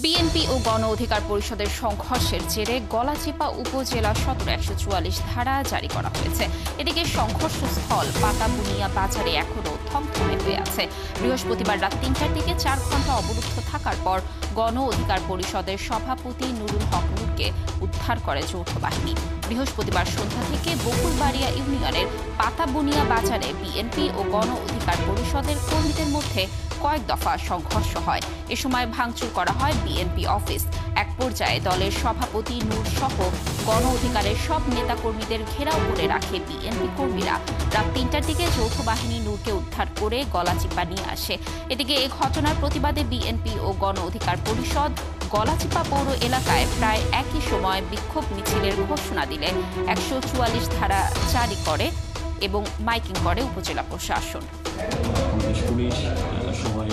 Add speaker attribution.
Speaker 1: BNP ও গণ অধিকার পরিষদের সংঘর্ষের জেরে গলাচিপা উপজেলা সদরে ১৪৪ ধারা জারি করা হয়েছে। এদিকে সংঘর্ষস্থল পাতাবুনিয়া বাজারে এখনও থমথমে হয়ে আছে। বৃহস্পতিবার রাত ৩টার দিকে ৪ ঘণ্টা অবরুদ্ধ থাকার পর গণ অধিকার পরিষদের সভাপতি নুরুল হক নূরকে উদ্ধার করে যৌথ বাহিনী। বৃহস্পতিবার সন্ধ্যা থেকে বকুলবাড়িয়া ইউনিয়নের পাতাবুনিয়া বাজারে বিএনপি ও গণ অধিকার পরিষদের কর্মীদের মধ্যে কয়েক দফা সংঘর্ষ হয়। এ সময় ভাঙচুর করা হয় বিএনপি অফিস। এক পর্যায়ে দলের সভাপতি নূর সহ গণ অধিকারের সব নেতাকর্মীদের ঘেরাও করে রাখে বিএনপি কর্মীরা। রাত ৩টার দিকে যৌথ বাহিনী নূরকে উদ্ধার করে গলাচিপা নিয়ে আসে। এদিকে এই ঘটনার প্রতিবাদে বিএনপি ও গণ অধিকার পরিষদ গলাচিপা পৌর এলাকায় প্রায় একই সময় বিক্ষোভ মিছিলের ঘোষণা দিলে ১৪৪ ধারা জারি করে এবং মাইকিং করে উপজেলা প্রশাসন।
Speaker 2: পুলিশ সবাই